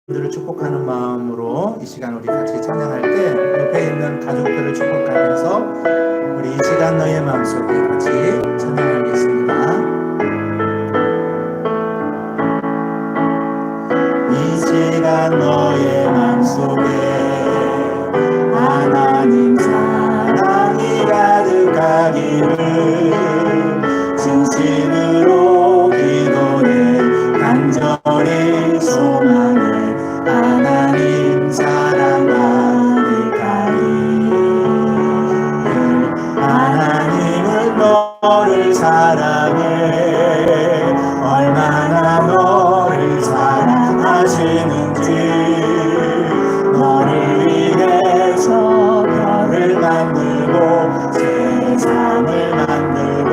들을 축복하는 마음으로 이 시간 우리 같이 찬양할 때 옆에 있는 가족들을 축복하면서 우리 이 시간 너의 마음속에 같이 찬양하겠습니다. 이 시간 너의 마음속에 하나님 사랑이 가득하기를 진심으로 기도해 간절히 소망해 하나님 사랑 가득하리. 하나님은 너를 사랑해. 얼마나 너를 사랑하시는지. 너를 위해서 별을 만들고 세상을 만들고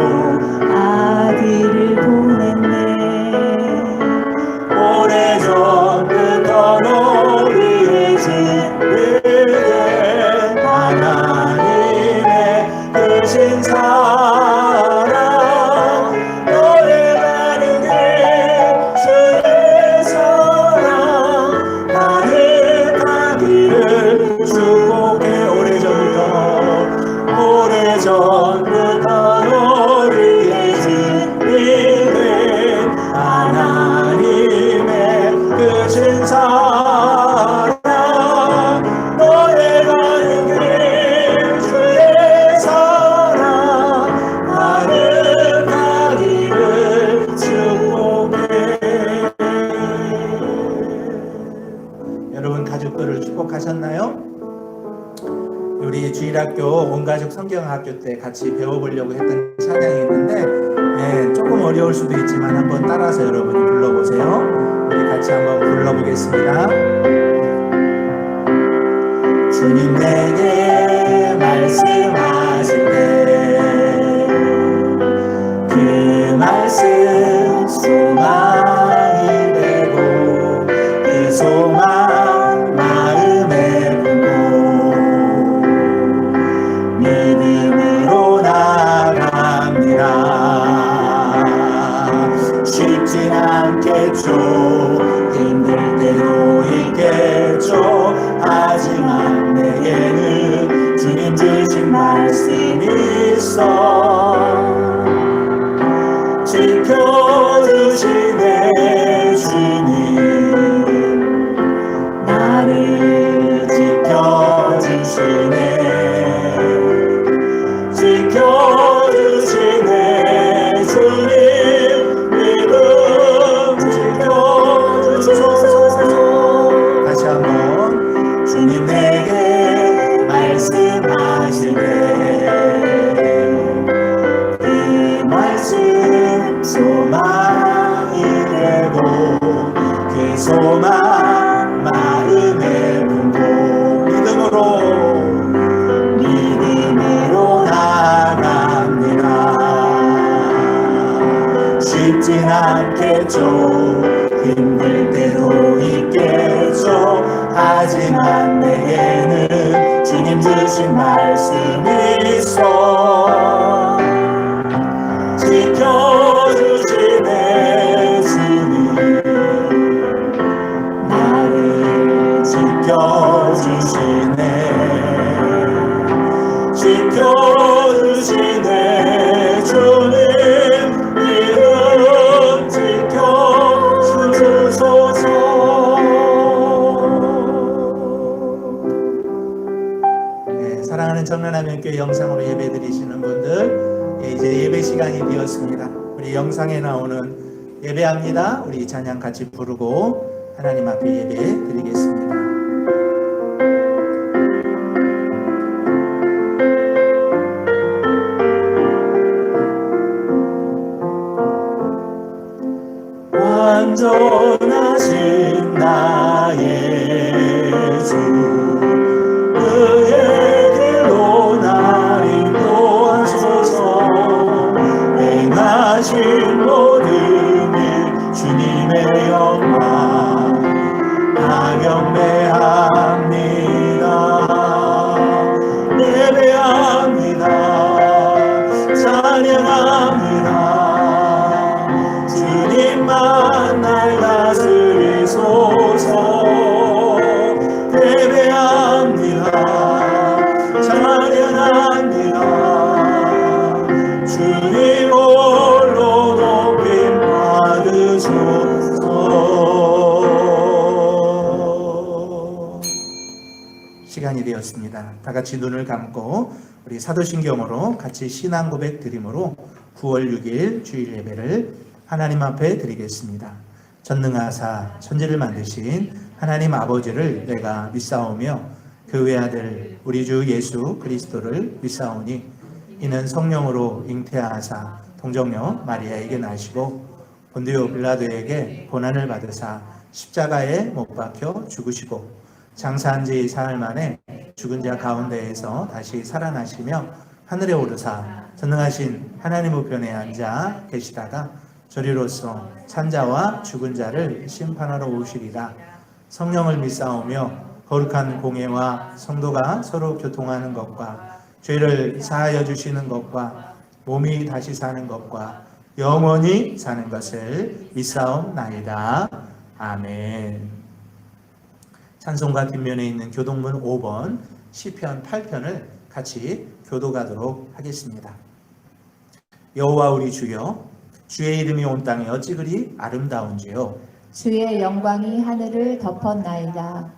아기를 보냈네. 오래전부터 너희의 진리에 하나님의 크신 사랑 너의 가는 길 주의 사랑 가득하기를 축복해. 오래전부터 너희의 진리에 하나님의 크신 사랑 너의 가는 길 주의 사랑 가득하기를 축복해. 여러분 가족들을 축복하셨나요? 우리 주일학교 온가족 성경학교 때 같이 배워보려고 했던 찬양이 있는데 조금 어려울 수도 있지만 한번 따라서 여러분이 불러보세요. 우리 같이 한번 불러보겠습니다. 주님 내게 말씀하실 때 그 말씀 소망이 되고 그 소망 마음에 품고 믿음으로 나아갑니다. 쉽진 않겠죠. 힘들 때도 있겠죠. 하지만 내게는 주님 주신 말씀이 있어. 지켜주시네 주님. 나를 지켜주시네. 지켜주시네 주님. 믿음 지켜주소서. 다시 한번. 주님 내게 말씀하시네. 그 말씀 소망이 되고 그 소망 마음에 품고 믿음으로 나아갑니다. 쉽진 않겠죠. 힘들 때도 있겠죠. 하지만 내게는 주님 주신 말씀이 있어. 지켜주시네 주님. 나를 지켜주시네. 지켜주시네 주님. 믿음 지켜주소서. 사랑하는 정란하면교회 영상으로 예배드리시는 분들, 이제 예배 시간이 되었습니다. 우리 영상에 나오는 예배합니다. 우리 찬양 같이 부르고 하나님 앞에 예배 드리겠습니다. 완전하신 나의 주, 그의 길로 날 인도하소서. 행하신 모든 일 주님의 영광 다 경배합니다. 예배합니다. 찬양합니다. 주님만 날 다스리소서. 주옵소서. 시간이 되었습니다. 다 같이 눈을 감고 우리 사도신경으로 같이 신앙 고백 드림으로 9월 6일 주일 예배를 하나님 앞에 드리겠습니다. 전능하사 천지를 만드신 하나님 아버지를 내가 믿사오며 그 외아들 우리 주 예수 그리스도를 믿사오니 이는 성령으로 잉태하사 동정녀 마리아에게 나시고 본디오 빌라도에게 고난을 받으사 십자가에 못 박혀 죽으시고 장사한 지 사흘 만에 죽은 자 가운데에서 다시 살아나시며 하늘에 오르사 전능하신 하나님 우편에 앉아 계시다가 저리로서 산자와 죽은 자를 심판하러 오시리라. 성령을 믿사오며 거룩한 공예와 성도가 서로 교통하는 것과 죄를 사하여 주시는 것과 몸이 다시 사는 것과 영원히 사는 것을 믿사옵나이다. 아멘. 찬송가 뒷면에 있는 교동문 5번 시편 8편을 같이 교도가도록 하겠습니다. 여호와 우리 주여, 주의 이름이 온 땅에 어찌 그리 아름다운지요. 주의 영광이 하늘을 덮었나이다.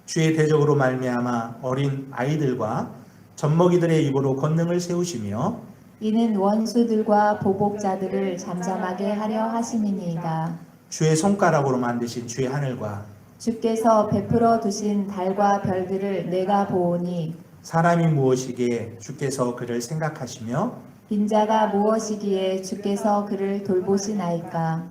주의 대적으로 말미암아 어린 아이들과 젖먹이들의 입으로 권능을 세우시며 이는 원수들과 보복자들을 잠잠하게 하려 하심이니이다. 주의 손가락으로 만드신 주의 하늘과 주께서 베풀어 두신 달과 별들을 내가 보오니 사람이 무엇이기에 주께서 그를 생각하시며 빈자가 무엇이기에 주께서 그를 돌보시나이까.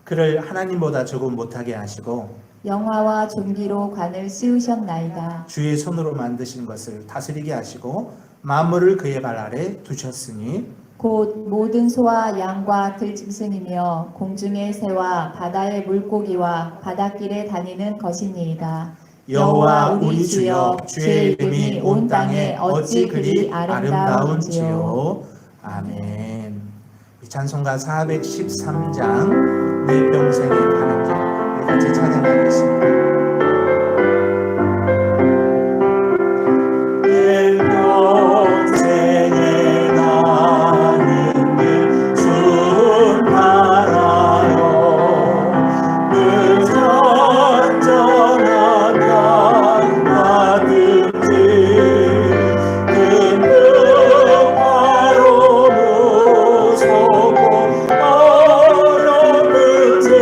그를 하나님보다 조금 못하게 하시고 영화와 존귀로 관을 씌우셨나이다. 주의 손으로 만드신 것을 다스리게 하시고 만물을 그의 발 아래 두셨으니 곧 모든 소와 양과 들짐승이며 공중의 새와 바다의 물고기와 바닷길에 다니는 것이니이다. 여호와 우리 주여, 주의 이름이 온 땅에 어찌 그리 아름다운지요. 아멘. 이 찬송가 413장 내 평생에 가는 길 같이 찬양하겠습니다. 어려운 문제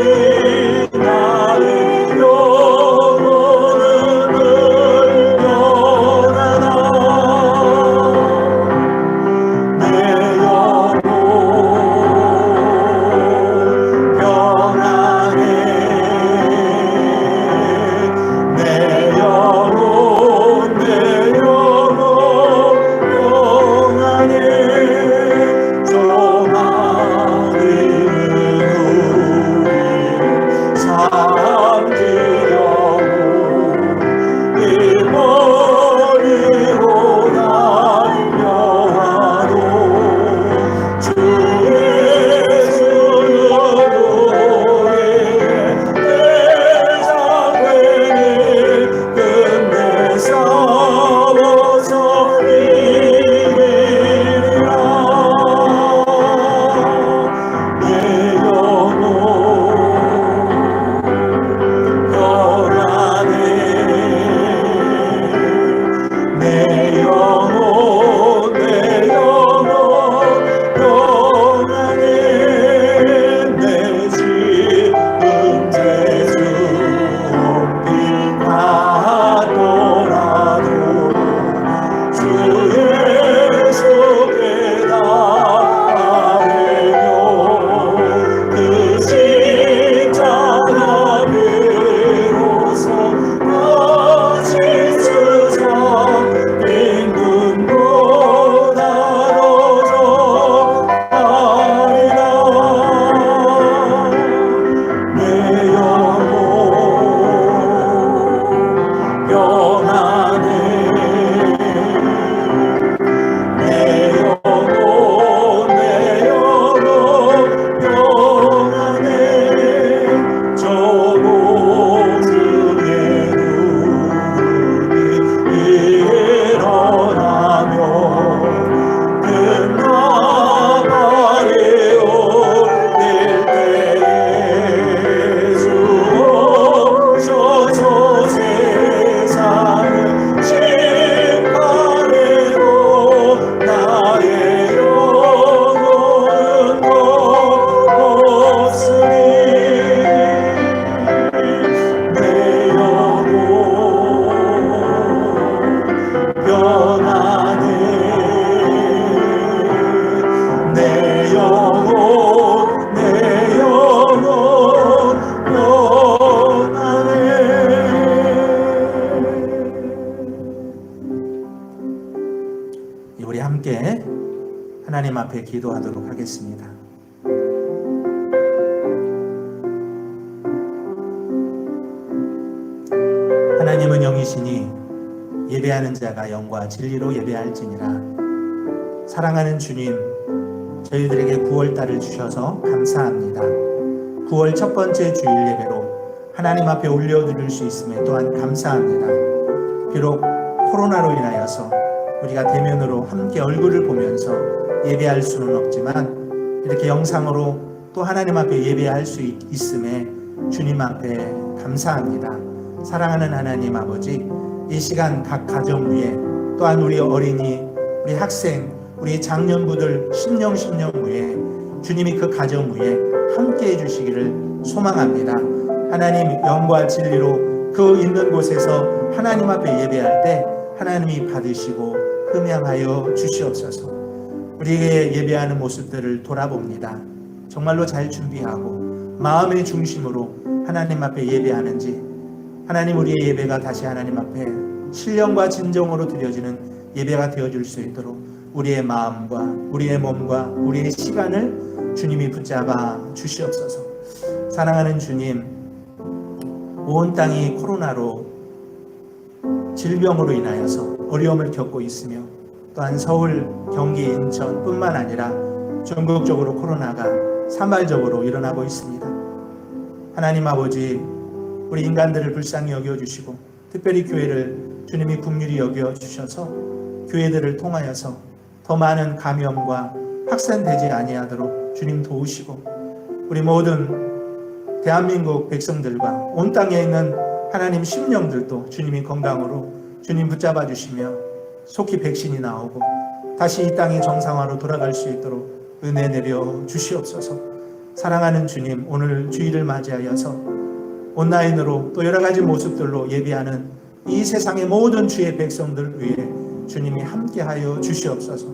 앞에 기도하도록 하겠습니다. 하나님은 영이시니 예배하는 자가 영과 진리로 예배할지니라. 사랑하는 주님, 저희들에게 9월달을 주셔서 감사합니다. 9월 첫 번째 주일 예배로 하나님 앞에 올려드릴 수 있음에 또한 감사합니다. 비록 코로나로 인하여서 우리가 대면으로 함께 얼굴을 보면서 예배할 수는 없지만 이렇게 영상으로 또 하나님 앞에 예배할 수 있음에 주님 앞에 감사합니다. 사랑하는 하나님 아버지, 이 시간 각 가정 위에 또한 우리 어린이, 우리 학생, 우리 장년부들 심령 위에 주님이 그 가정 위에 함께 해주시기를 소망합니다. 하나님 영과 진리로 그 있는 곳에서 하나님 앞에 예배할 때 하나님이 받으시고 흠양하여 주시옵소서. 우리에게 예배하는 모습들을 돌아봅니다. 정말로 잘 준비하고 마음의 중심으로 하나님 앞에 예배하는지, 하나님 우리의 예배가 다시 하나님 앞에 신령과 진정으로 드려지는 예배가 되어줄 수 있도록 우리의 마음과 우리의 몸과 우리의 시간을 주님이 붙잡아 주시옵소서. 사랑하는 주님, 온 땅이 코로나로 질병으로 인하여서 어려움을 겪고 있으며 또한 서울, 경기, 인천 뿐만 아니라 전국적으로 코로나가 산발적으로 일어나고 있습니다. 하나님 아버지, 우리 인간들을 불쌍히 여겨주시고 특별히 교회를 주님이 긍휼히 여겨주셔서 교회들을 통하여서 더 많은 감염과 확산되지 아니하도록 주님 도우시고 우리 모든 대한민국 백성들과 온 땅에 있는 하나님 심령들도 주님이 건강으로 주님 붙잡아 주시며 속히 백신이 나오고 다시 이 땅이 정상화로 돌아갈 수 있도록 은혜 내려 주시옵소서. 사랑하는 주님, 오늘 주일을 맞이하여서 온라인으로 또 여러 가지 모습들로 예배하는 이 세상의 모든 주의 백성들 위해 주님이 함께하여 주시옵소서.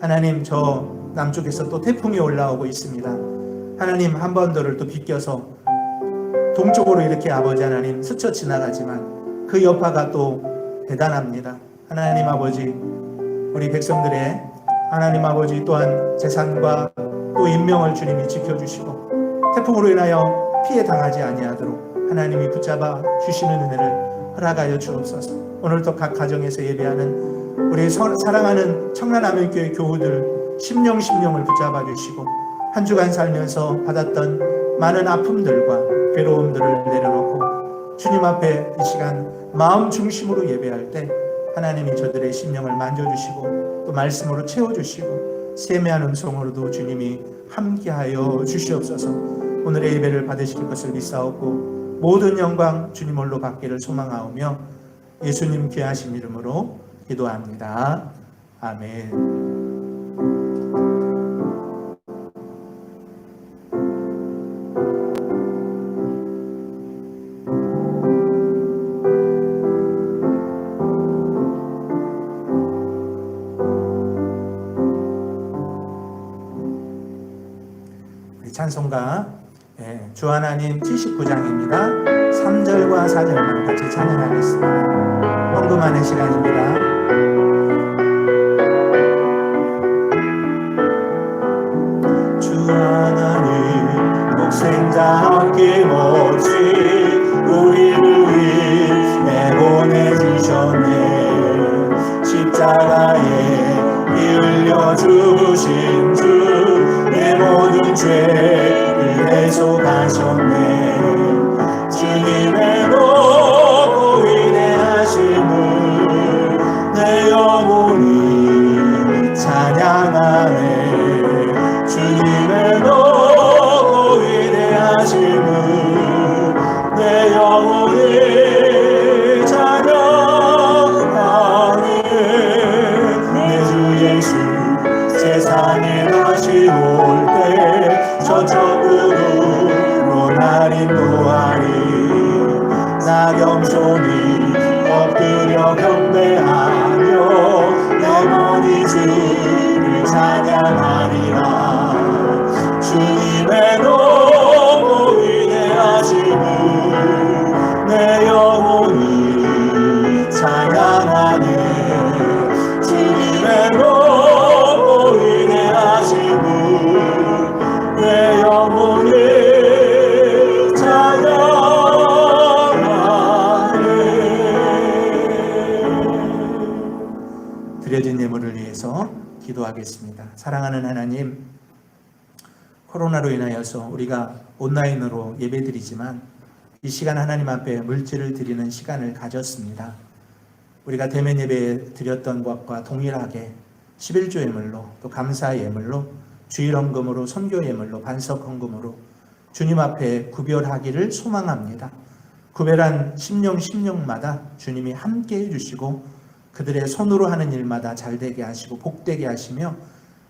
하나님, 저 남쪽에서 또 태풍이 올라오고 있습니다. 하나님, 한반도를 또 비껴서 동쪽으로 이렇게 아버지 하나님 스쳐 지나가지만 그 여파가 또 대단합니다. 하나님 아버지, 우리 백성들의 하나님 아버지 또한 재산과 또 인명을 주님이 지켜주시고 태풍으로 인하여 피해 당하지 아니하도록 하나님이 붙잡아 주시는 은혜를 허락하여 주옵소서. 오늘도 각 가정에서 예배하는 우리 사랑하는 청라남일교회 교우들 심령을 붙잡아 주시고 한 주간 살면서 받았던 많은 아픔들과 괴로움들을 내려놓고 주님 앞에 이 시간 마음 중심으로 예배할 때 하나님이 저들의 심령을 만져주시고 또 말씀으로 채워주시고 세미한 음성으로도 주님이 함께하여 주시옵소서. 오늘의 예배를 받으실 것을 믿사옵고 모든 영광 주님 홀로 받기를 소망하오며 예수님 귀하신 이름으로 기도합니다. 아멘. 찬송가 주 하나님 79장입니다. 3절과 4절만 같이 찬양하겠습니다. 헌금하는 시간입니다. 주 하나님 독생자 아낌없이 우리를 위해 보내주셨네. 십자가에 피 흘려주신 주 내 모든 죄를 해소하셨네. 주님의 높고 위대하심을 내 영혼이 찬양하네. 주님의 높고 위대하심을 내 영혼이 찬양하네. 내 주 예수 세상에 다시 올 때 저천국으로 날 인도하리. 나 겸손히 엎드려 경배하며 영원히 주를 찬양하리라. 주님의 높고 위대하심을 내 영혼이 찬양하네. 주님의 높고 위대하심을 기도하겠습니다. 사랑하는 하나님, 코로나로 인하여서 우리가 온라인으로 예배드리지만 이 시간 하나님 앞에 물질을 드리는 시간을 가졌습니다. 우리가 대면 예배 드렸던 것과 동일하게 11조 예물로, 또 감사 예물로, 주일 헌금으로, 선교 예물로, 반석 헌금으로 주님 앞에 구별하기를 소망합니다. 구별한 심령마다 주님이 함께 해주시고 그들의 손으로 하는 일마다 잘되게 하시고 복되게 하시며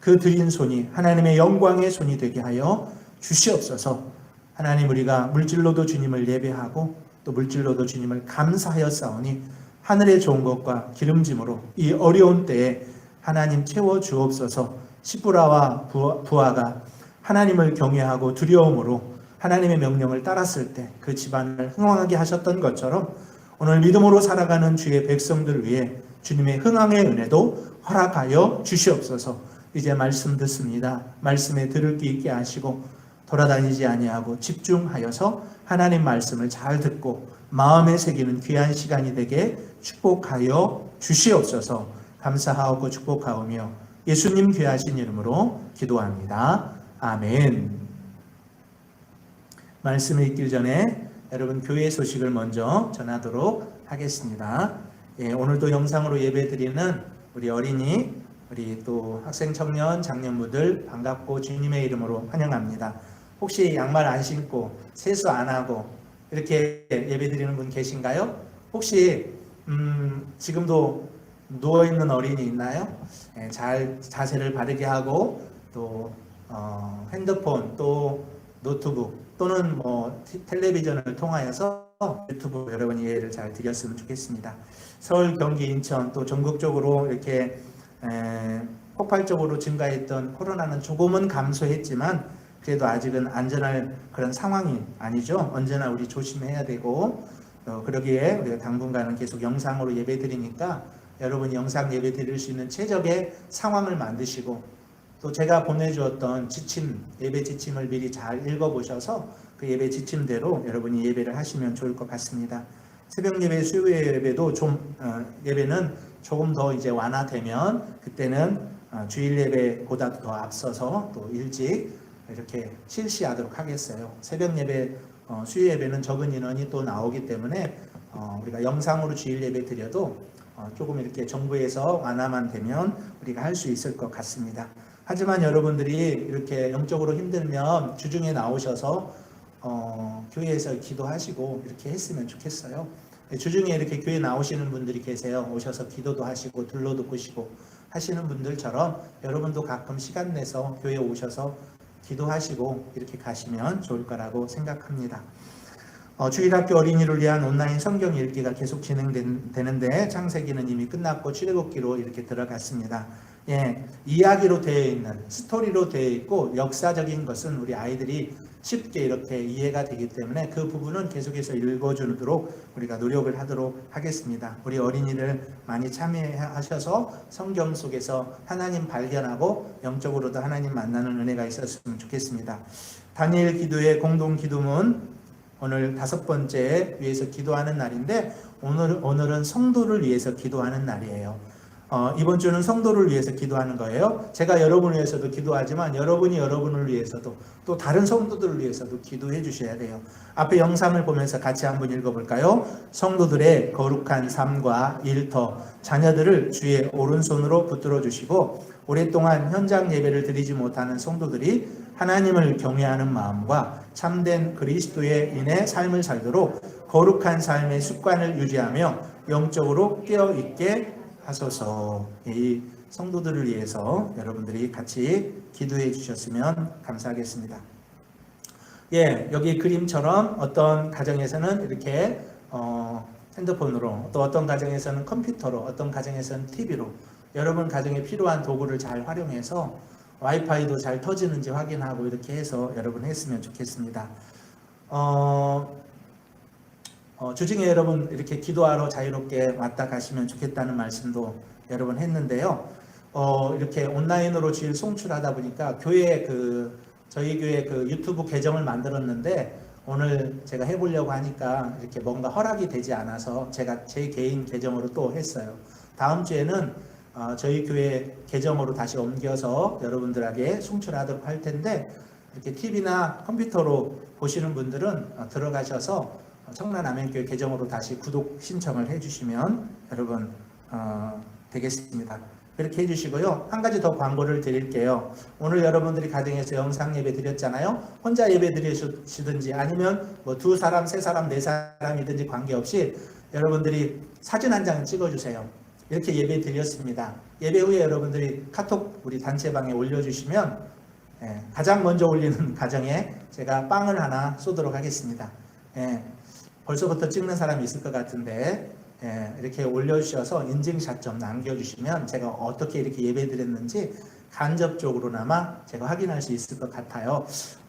그 드린 손이 하나님의 영광의 손이 되게 하여 주시옵소서. 하나님, 우리가 물질로도 주님을 예배하고 또 물질로도 주님을 감사하여 싸우니 하늘의 좋은 것과 기름짐으로 이 어려운 때에 하나님 채워 주옵소서. 시부라와 부하가 하나님을 경외하고 두려움으로 하나님의 명령을 따랐을 때 그 집안을 흥왕하게 하셨던 것처럼 오늘 믿음으로 살아가는 주의 백성들 위해 주님의 흥왕의 은혜도 허락하여 주시옵소서. 이제 말씀 듣습니다. 말씀에 들을 귀 있게 하시고 돌아다니지 아니하고 집중하여서 하나님 말씀을 잘 듣고 마음에 새기는 귀한 시간이 되게 축복하여 주시옵소서. 감사하고 축복하오며 예수님 귀하신 이름으로 기도합니다. 아멘. 말씀을 읽기 전에 여러분 교회 소식을 먼저 전하도록 하겠습니다. 오늘도 영상으로 예배드리는 우리 어린이, 우리 또 학생, 청년, 장년부들 반갑고 주님의 이름으로 환영합니다. 혹시 양말 안 신고 세수 안 하고 이렇게 예배드리는 분 계신가요? 혹시 지금도 누워있는 어린이 있나요? 잘 자세를 바르게 하고 또 핸드폰 또 노트북 또는 텔레비전을 통하여서 유튜브 여러분 이해를 잘 드렸으면 좋겠습니다. 서울, 경기, 인천 또 전국적으로 이렇게 폭발적으로 증가했던 코로나는 조금은 감소했지만 그래도 아직은 안전할 그런 상황이 아니죠. 언제나 우리 조심해야 되고 그러기에 우리가 당분간은 계속 영상으로 예배 드리니까 여러분이 영상 예배 드릴 수 있는 최적의 상황을 만드시고 또 제가 보내주었던 지침, 예배 지침을 미리 잘 읽어보셔서 그 예배 지침대로 여러분이 예배를 하시면 좋을 것 같습니다. 새벽 예배, 수요 예배도 예배는 조금 더 이제 완화되면 그때는 주일 예배보다도 더 앞서서 또 일찍 이렇게 실시하도록 하겠어요. 새벽 예배, 수요 예배는 적은 인원이 또 나오기 때문에 우리가 영상으로 주일 예배 드려도 조금 이렇게 정부에서 완화만 되면 우리가 할 수 있을 것 같습니다. 하지만 여러분들이 이렇게 영적으로 힘들면 주중에 나오셔서 교회에서 기도하시고 이렇게 했으면 좋겠어요. 주중에 이렇게 교회 나오시는 분들이 계세요. 오셔서 기도도 하시고 들러도 보시고 하시는 분들처럼 여러분도 가끔 시간 내서 교회에 오셔서 기도하시고 이렇게 가시면 좋을 거라고 생각합니다. 주일학교 어린이를 위한 온라인 성경 읽기가 계속 진행되는데 창세기는 이미 끝났고 출애굽기로 이렇게 들어갔습니다. 이야기로 되어 있는, 스토리로 되어 있고 역사적인 것은 우리 아이들이 쉽게 이렇게 이해가 되기 때문에 그 부분은 계속해서 읽어주도록 우리가 노력을 하도록 하겠습니다. 우리 어린이들 많이 참여하셔서 성경 속에서 하나님 발견하고 영적으로도 하나님 만나는 은혜가 있었으면 좋겠습니다. 다니엘 기도의 공동 기도문 오늘 5번째 위해서 기도하는 날인데 오늘은 성도를 위해서 기도하는 날이에요. 이번 주는 성도를 위해서 기도하는 거예요. 제가 여러분을 위해서도 기도하지만 여러분이 여러분을 위해서도 또 다른 성도들을 위해서도 기도해 주셔야 돼요. 앞에 영상을 보면서 같이 한번 읽어볼까요? 성도들의 거룩한 삶과 일터, 자녀들을 주의 오른손으로 붙들어 주시고 오랫동안 현장 예배를 드리지 못하는 성도들이 하나님을 경외하는 마음과 참된 그리스도의 인해 삶을 살도록 거룩한 삶의 습관을 유지하며 영적으로 깨어있게 하소서. 이 성도들을 위해서 여러분들이 같이 기도해 주셨으면 감사하겠습니다. 여기 그림처럼 어떤 가정에서는 이렇게 핸드폰으로, 또 어떤 가정에서는 컴퓨터로, 어떤 가정에서는 TV로 여러분 가정에 필요한 도구를 잘 활용해서 와이파이도 잘 터지는지 확인하고 이렇게 해서 여러분 했으면 좋겠습니다. 주중에 여러분 이렇게 기도하러 자유롭게 왔다 가시면 좋겠다는 말씀도 여러분 했는데요. 이렇게 온라인으로 주일 송출하다 보니까 저희 교회 그 유튜브 계정을 만들었는데 오늘 제가 해보려고 하니까 이렇게 뭔가 허락이 되지 않아서 제가 제 개인 계정으로 또 했어요. 다음 주에는 저희 교회 계정으로 다시 옮겨서 여러분들에게 송출하도록 할 텐데, 이렇게 TV나 컴퓨터로 보시는 분들은 들어가셔서 청라남행교회 계정으로 다시 구독 신청을 해주시면 여러분 되겠습니다. 그렇게 해주시고요. 한 가지 더 광고를 드릴게요. 오늘 여러분들이 가정에서 영상 예배 드렸잖아요. 혼자 예배 드리시든지 아니면 뭐 2사람, 3사람, 4사람이든지 관계없이 여러분들이 사진 한 장 찍어주세요. 이렇게 예배 드렸습니다. 예배 후에 여러분들이 카톡 우리 단체방에 올려주시면 가장 먼저 올리는 가정에 제가 빵을 하나 쏘도록 하겠습니다. 벌써부터 찍는 사람이 있을 것 같은데 이렇게 올려주셔서 인증샷 좀 남겨주시면 제가 어떻게 이렇게 예배드렸는지 간접적으로나마 제가 확인할 수 있을 것 같아요.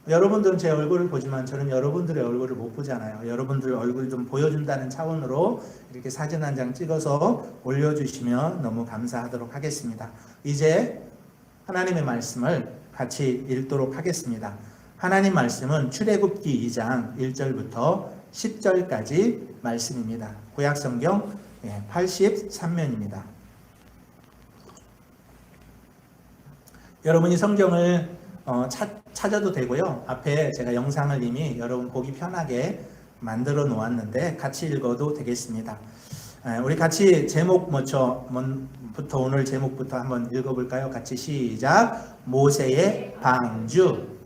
여러분들은 제 얼굴을 보지만 저는 여러분들의 얼굴을 못 보잖아요. 여러분들 얼굴 좀 보여준다는 차원으로 이렇게 사진 한 장 찍어서 올려주시면 너무 감사하도록 하겠습니다. 이제 하나님의 말씀을 같이 읽도록 하겠습니다. 하나님 말씀은 출애굽기 2장 1절부터 10절까지 말씀입니다. 구약성경 83면입니다. 여러분이 성경을 찾아도 되고요. 앞에 제가 영상을 이미 여러분 보기 편하게 만들어 놓았는데 같이 읽어도 되겠습니다. 우리 같이 제목부터 오늘 제목부터 한번 읽어볼까요? 같이 시작. 모세의 방주.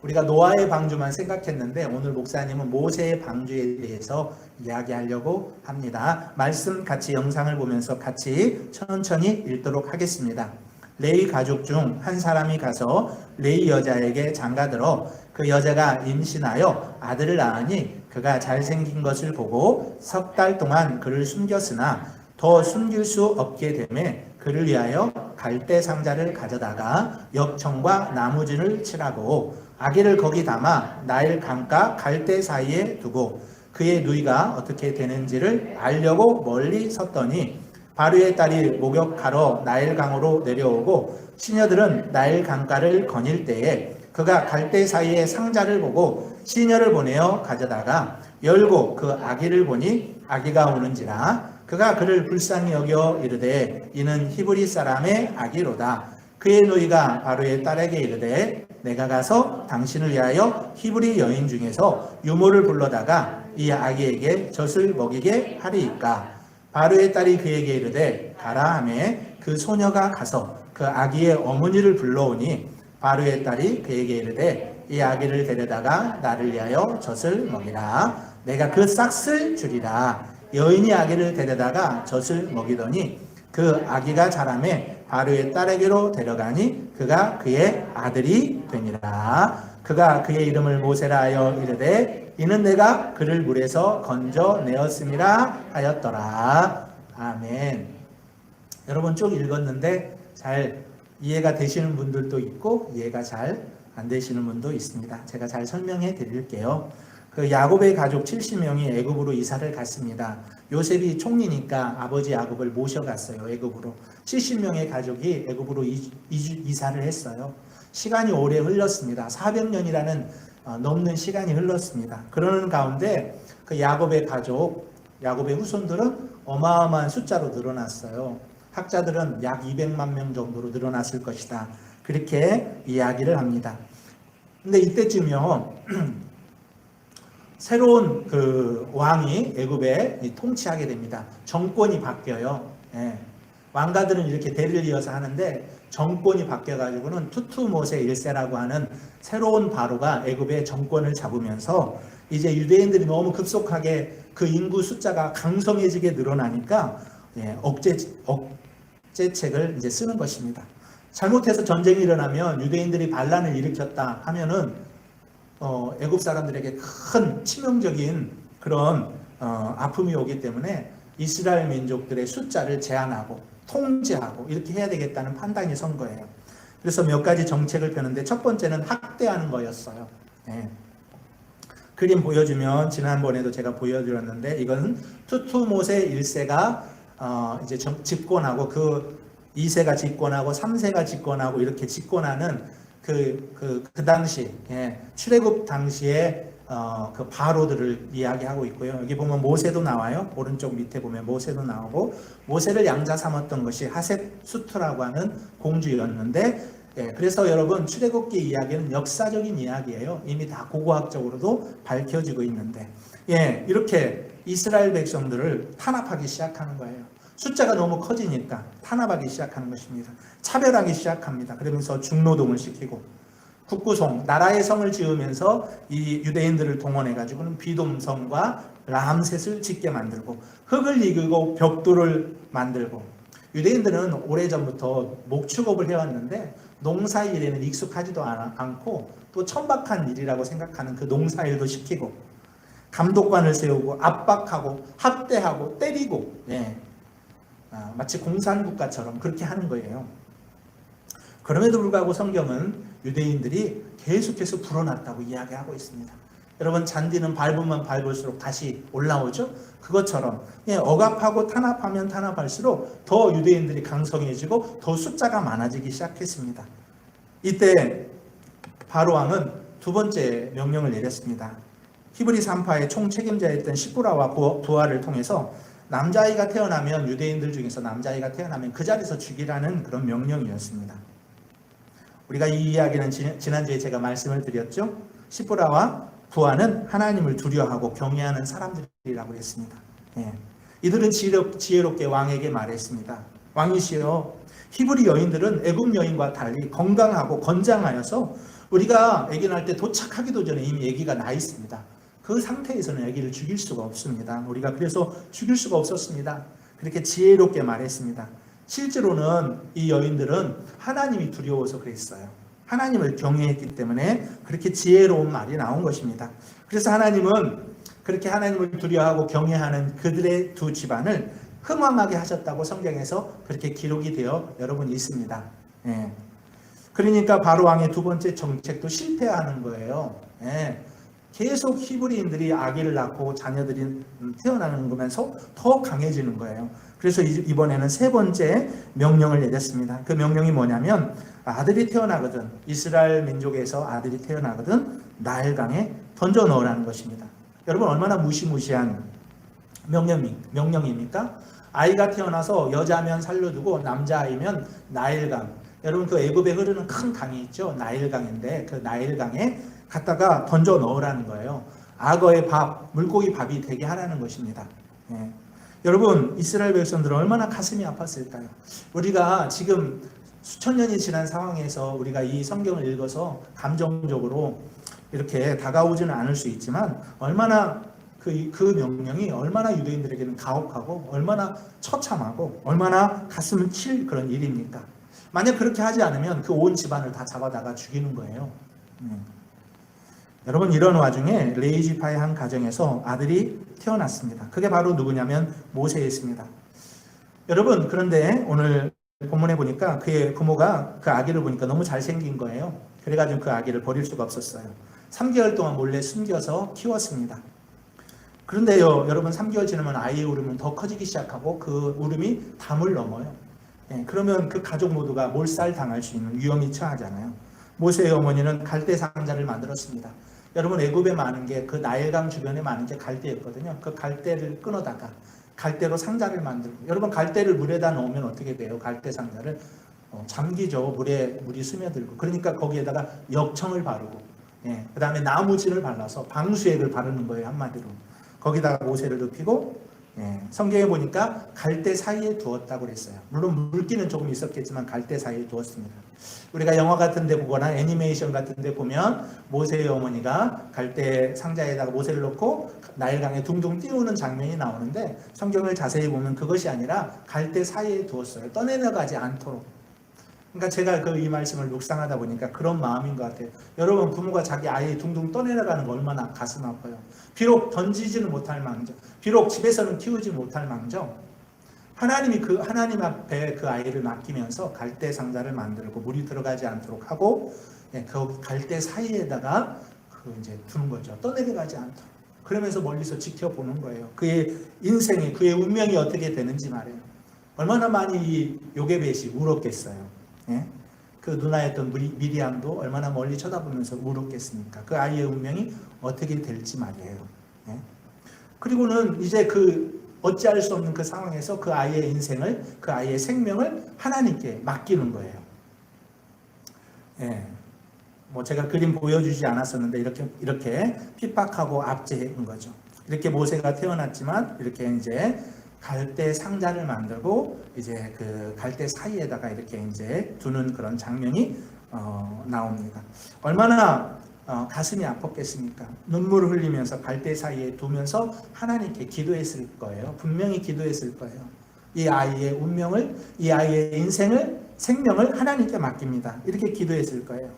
우리가 노아의 방주만 생각했는데 오늘 목사님은 모세의 방주에 대해서 이야기하려고 합니다. 말씀 같이 영상을 보면서 같이 천천히 읽도록 하겠습니다. 레위 가족 중 한 사람이 가서 레위 여자에게 장가들어 그 여자가 임신하여 아들을 낳으니 그가 잘생긴 것을 보고 3달 동안 그를 숨겼으나 더 숨길 수 없게 되매 그를 위하여 갈대 상자를 가져다가 역청과 나무진을 칠하고 아기를 거기 담아 나일 강가 갈대 사이에 두고 그의 누이가 어떻게 되는지를 알려고 멀리 섰더니 바로의 딸이 목욕하러 나일 강으로 내려오고 시녀들은 나일 강가를 거닐 때에 그가 갈대 사이에 상자를 보고 시녀를 보내어 가져다가 열고 그 아기를 보니 아기가 우는지라 그가 그를 불쌍히 여겨 이르되 이는 히브리 사람의 아기로다. 그의 누이가 바로의 딸에게 이르되 내가 가서 당신을 위하여 히브리 여인 중에서 유모를 불러다가 이 아기에게 젖을 먹이게 하리이까. 바로의 딸이 그에게 이르되 가라 하매 그 소녀가 가서 그 아기의 어머니를 불러오니 바로의 딸이 그에게 이르되 이 아기를 데려다가 나를 위하여 젖을 먹이라. 내가 그 싹을 주리라. 여인이 아기를 데려다가 젖을 먹이더니 그 아기가 자라매 바로의 딸에게로 데려가니 그가 그의 아들이 되니라. 그가 그의 이름을 모세라 하여 이르되 이는 내가 그를 물에서 건져내었음이라 하였더라. 아멘. 여러분 쭉 읽었는데 잘 이해가 되시는 분들도 있고 이해가 잘 안 되시는 분도 있습니다. 제가 잘 설명해 드릴게요. 그 야곱의 가족 70명이 애굽으로 이사를 갔습니다. 요셉이 총리니까 아버지 야곱을 모셔갔어요. 애굽으로 70명의 가족이 애굽으로 이사를 했어요. 시간이 오래 흘렀습니다. 400년이라는 넘는 시간이 흘렀습니다. 그러는 가운데 그 야곱의 가족, 야곱의 후손들은 어마어마한 숫자로 늘어났어요. 학자들은 약 200만 명 정도로 늘어났을 것이다. 그렇게 이야기를 합니다. 근데 이때쯤이요. 새로운 그 왕이 애굽에 통치하게 됩니다. 정권이 바뀌어요. 왕가들은 이렇게 대를 이어서 하는데 정권이 바뀌어가지고는 투투모세 1세라고 하는 새로운 바로가 애굽의 정권을 잡으면서 이제 유대인들이 너무 급속하게 그 인구 숫자가 강성해지게 늘어나니까 억제책을 이제 쓰는 것입니다. 잘못해서 전쟁이 일어나면 유대인들이 반란을 일으켰다 하면은 애굽 사람들에게 큰 치명적인 그런 아픔이 오기 때문에 이스라엘 민족들의 숫자를 제한하고 통제하고 이렇게 해야 되겠다는 판단이 선 거예요. 그래서 몇 가지 정책을 펴는데 첫 번째는 학대하는 거였어요. 그림 보여주면 지난번에도 제가 보여드렸는데 이건 투투모세 1세가 이제 집권하고 그 2세가 집권하고 3세가 집권하고 이렇게 집권하는 그 당시 출애굽 당시에 그 바로들을 이야기하고 있고요. 여기 보면 모세도 나와요. 오른쪽 밑에 보면 모세도 나오고, 모세를 양자 삼았던 것이 하셉수트라고 하는 공주였는데, 그래서 여러분 출애굽기 이야기는 역사적인 이야기예요. 이미 다 고고학적으로도 밝혀지고 있는데, 이렇게 이스라엘 백성들을 탄압하기 시작하는 거예요. 숫자가 너무 커지니까 탄압하기 시작하는 것입니다. 차별하기 시작합니다. 그러면서 중노동을 시키고, 국구송, 나라의 성을 지으면서 이 유대인들을 동원해가지고는 비돔성과 람셋을 짓게 만들고, 흙을 이기고 벽돌을 만들고, 유대인들은 오래전부터 목축업을 해왔는데 농사일에는 익숙하지도 않고 또 천박한 일이라고 생각하는 그 농사일도 시키고, 감독관을 세우고 압박하고 학대하고 때리고, 마치 공산국가처럼 그렇게 하는 거예요. 그럼에도 불구하고 성경은 유대인들이 계속해서 불어났다고 이야기하고 있습니다. 여러분, 잔디는 밟으면 밟을수록 다시 올라오죠? 그것처럼 억압하고 탄압하면 탄압할수록 더 유대인들이 강성해지고 더 숫자가 많아지기 시작했습니다. 이때 바로왕은 두 번째 명령을 내렸습니다. 히브리 산파의 총책임자였던 시브라와 부하를 통해서 남자아이가 태어나면, 유대인들 중에서 남자아이가 태어나면 그 자리에서 죽이라는 그런 명령이었습니다. 우리가 이 이야기는 지난주에 제가 말씀을 드렸죠. 시브라와 부하는 하나님을 두려워하고 경외하는 사람들이라고 했습니다. 이들은 지혜롭게 왕에게 말했습니다. 왕이시여, 히브리 여인들은 애굽 여인과 달리 건강하고 건장하여서 우리가 아기 낳을 때 도착하기도 전에 이미 아기가 나 있습니다. 그 상태에서는 아기를 죽일 수가 없습니다. 우리가 그래서 죽일 수가 없었습니다. 그렇게 지혜롭게 말했습니다. 실제로는 이 여인들은 하나님이 두려워서 그랬어요. 하나님을 경외했기 때문에 그렇게 지혜로운 말이 나온 것입니다. 그래서 하나님은 그렇게 하나님을 두려워하고 경외하는 그들의 두 집안을 흥왕하게 하셨다고 성경에서 그렇게 기록이 되어 여러분 있습니다. 그러니까 바로왕의 두 번째 정책도 실패하는 거예요. 계속 히브리인들이 아기를 낳고 자녀들이 태어나는 거면서 더 강해지는 거예요. 그래서 이번에는 세 번째 명령을 내렸습니다. 그 명령이 뭐냐면, 아들이 태어나거든, 이스라엘 민족에서 아들이 태어나거든 나일강에 던져 넣으라는 것입니다. 여러분, 얼마나 무시무시한 명령입니까? 아이가 태어나서 여자면 살려두고 남자아이면 나일강, 여러분 그 애굽에 흐르는 큰 강이 있죠. 나일강인데 그 나일강에 갖다가 던져 넣으라는 거예요. 악어의 밥, 물고기 밥이 되게 하라는 것입니다. 여러분, 이스라엘 백성들은 얼마나 가슴이 아팠을까요? 우리가 지금 수천 년이 지난 상황에서 우리가 이 성경을 읽어서 감정적으로 이렇게 다가오지는 않을 수 있지만, 얼마나 그 명령이 얼마나 유대인들에게는 가혹하고 얼마나 처참하고 얼마나 가슴을 칠 그런 일입니까? 만약 그렇게 하지 않으면 그 온 집안을 다 잡아다가 죽이는 거예요. 여러분, 이런 와중에 레이지파의 한 가정에서 아들이 태어났습니다. 그게 바로 누구냐면 모세였습니다. 여러분, 그런데 오늘 본문에 보니까 그의 부모가 그 아기를 보니까 너무 잘생긴 거예요. 그래가지고 그 아기를 버릴 수가 없었어요. 3개월 동안 몰래 숨겨서 키웠습니다. 그런데요, 여러분, 3개월 지나면 아이의 울음은 더 커지기 시작하고 그 울음이 담을 넘어요. 그러면 그 가족 모두가 몰살당할 수 있는 위험이 처하잖아요. 모세의 어머니는 갈대 상자를 만들었습니다. 여러분, 애굽에 많은 게 그 나일강 주변에 많은 게 갈대였거든요. 그 갈대를 끊어다가 갈대로 상자를 만들고, 여러분 갈대를 물에다 넣으면 어떻게 돼요? 갈대 상자를 잠기죠. 물이 스며들고. 그러니까 거기에다가 역청을 바르고, 그 다음에 나무진을 발라서 방수액을 바르는 거예요. 한마디로 거기다가 모세를 눕히고, 성경에 보니까 갈대 사이에 두었다고 그랬어요. 물론 물기는 조금 있었겠지만 갈대 사이에 두었습니다. 우리가 영화 같은 데 보거나 애니메이션 같은 데 보면 모세의 어머니가 갈대 상자에다가 모세를 넣고 나일강에 둥둥 띄우는 장면이 나오는데, 성경을 자세히 보면 그것이 아니라 갈대 사이에 두었어요. 떠내려가지 않도록. 그러니까 제가 이 말씀을 묵상하다 보니까 그런 마음인 것 같아요. 여러분, 부모가 자기 아이 둥둥 떠내려가는 거 얼마나 가슴 아파요. 비록 던지지는 못할 망정, 비록 집에서는 키우지 못할 망정, 하나님이 하나님 앞에 그 아이를 맡기면서 갈대 상자를 만들고 물이 들어가지 않도록 하고, 그 갈대 사이에다가 이제 두는 거죠. 떠내려가지 않도록. 그러면서 멀리서 지켜보는 거예요. 그의 인생이, 그의 운명이 어떻게 되는지 말이에요. 얼마나 많이 이 요게벳이 울었겠어요. 그 누나였던 미리암도 얼마나 멀리 쳐다보면서 울었겠습니까? 그 아이의 운명이 어떻게 될지 말이에요. 예? 그리고는 이제 그 어찌할 수 없는 그 상황에서 그 아이의 인생을, 그 아이의 생명을 하나님께 맡기는 거예요. 예. 뭐 제가 그림 보여주지 않았었는데 이렇게 핍박하고 압제한 거죠. 이렇게 모세가 태어났지만 이렇게 이제 갈대 상자를 만들고 이제 그 갈대 사이에다가 이렇게 이제 두는 그런 장면이 나옵니다. 얼마나 가슴이 아팠겠습니까? 눈물을 흘리면서 갈대 사이에 두면서 하나님께 기도했을 거예요. 분명히 기도했을 거예요. 이 아이의 운명을, 이 아이의 인생을, 생명을 하나님께 맡깁니다. 이렇게 기도했을 거예요.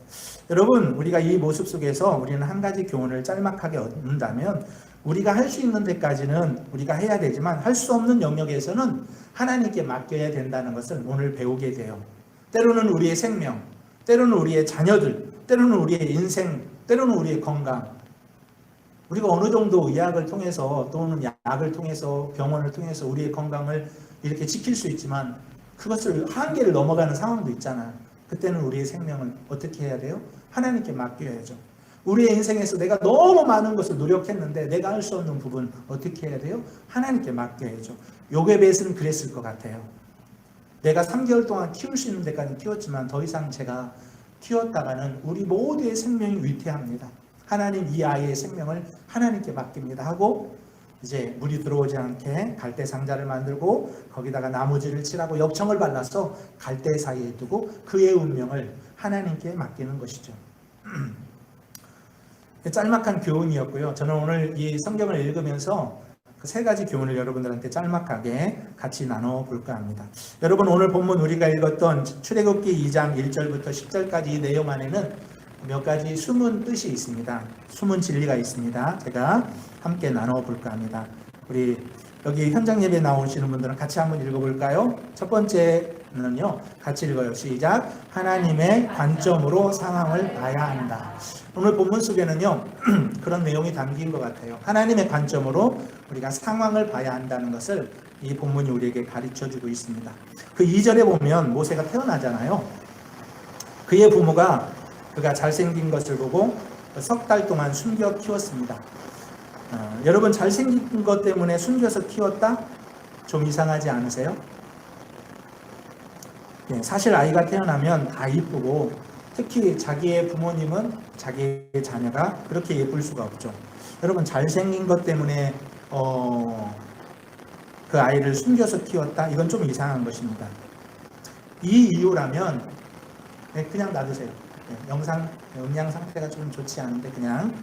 여러분, 우리가 이 모습 속에서 우리는 한 가지 교훈을 짤막하게 얻는다면, 우리가 할 수 있는 데까지는 우리가 해야 되지만 할 수 없는 영역에서는 하나님께 맡겨야 된다는 것을 오늘 배우게 돼요. 때로는 우리의 생명, 때로는 우리의 자녀들, 때로는 우리의 인생, 때로는 우리의 건강, 우리가 어느 정도 의학을 통해서 또는 약을 통해서 병원을 통해서 우리의 건강을 이렇게 지킬 수 있지만 그것을 한계를 넘어가는 상황도 있잖아요. 그때는 우리의 생명을 어떻게 해야 돼요? 하나님께 맡겨야죠. 우리의 인생에서 내가 너무 많은 것을 노력했는데 내가 할 수 없는 부분 어떻게 해야 돼요? 하나님께 맡겨야죠. 요게벳은 그랬을 것 같아요. 내가 3개월 동안 키울 수 있는 데까지 키웠지만 더 이상 제가 키웠다가는 우리 모두의 생명이 위태합니다. 하나님 이 아이의 생명을 하나님께 맡깁니다 하고 이제 물이 들어오지 않게 갈대 상자를 만들고 거기다가 나무지를 칠하고 엽청을 발라서 갈대 사이에 두고 그의 운명을 하나님께 맡기는 것이죠. 짤막한 교훈이었고요. 저는 오늘 이 성경을 읽으면서 그 세 가지 교훈을 여러분들한테 짤막하게 같이 나눠볼까 합니다. 여러분, 오늘 본문 우리가 읽었던 출애굽기 2장 1절부터 10절까지 이 내용 안에는 몇 가지 숨은 뜻이 있습니다. 숨은 진리가 있습니다. 제가 함께 나눠볼까 합니다. 우리 여기 현장 예배 나오시는 분들은 같이 한번 읽어볼까요? 첫 번째는요, 같이 읽어요. 시작. 하나님의 관점으로 상황을 봐야 한다. 오늘 본문 속에는요 그런 내용이 담긴 것 같아요. 하나님의 관점으로 우리가 상황을 봐야 한다는 것을 이 본문이 우리에게 가르쳐주고 있습니다. 그 2절에 보면 모세가 태어나잖아요. 그의 부모가 그가 잘생긴 것을 보고 석 달 동안 숨겨 키웠습니다. 여러분, 잘생긴 것 때문에 숨겨서 키웠다? 좀 이상하지 않으세요? 네, 사실 아이가 태어나면 다 이쁘고 특히 자기의 부모님은 자기의 자녀가 그렇게 예쁠 수가 없죠. 여러분, 잘생긴 것 때문에 그 아이를 숨겨서 키웠다? 이건 좀 이상한 것입니다. 이 이유라면 그냥 놔두세요. 영상 음량 상태가 좀 좋지 않은데 그냥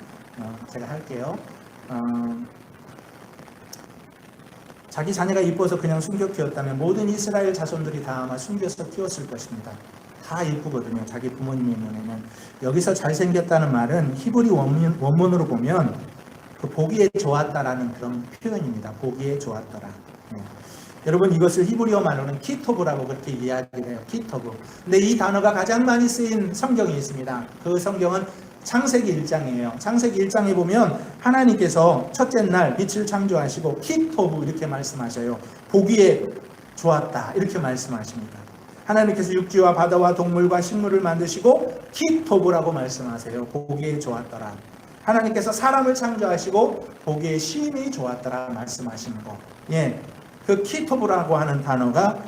제가 할게요. 자기 자녀가 이뻐서 그냥 숨겨 키웠다면 모든 이스라엘 자손들이 다 아마 숨겨서 키웠을 것입니다. 다 이쁘거든요. 자기 부모님의 눈에는. 여기서 잘생겼다는 말은 히브리 원문으로 보면 그 보기에 좋았다라는 그런 표현입니다. 보기에 좋았더라. 네. 여러분, 이것을 히브리어 말로는 키토브라고 그렇게 이야기를 해요. 키토브. 근데 이 단어가 가장 많이 쓰인 성경이 있습니다. 그 성경은 창세기 1장이에요. 창세기 1장에 보면 하나님께서 첫째 날 빛을 창조하시고 키토브 이렇게 말씀하셔요. 보기에 좋았다 이렇게 말씀하십니다. 하나님께서 육지와 바다와 동물과 식물을 만드시고 키토브라고 말씀하세요. 보기에 좋았더라. 하나님께서 사람을 창조하시고 보기에 심히 좋았더라 말씀하시는 거. 예, 그 키토브라고 하는 단어가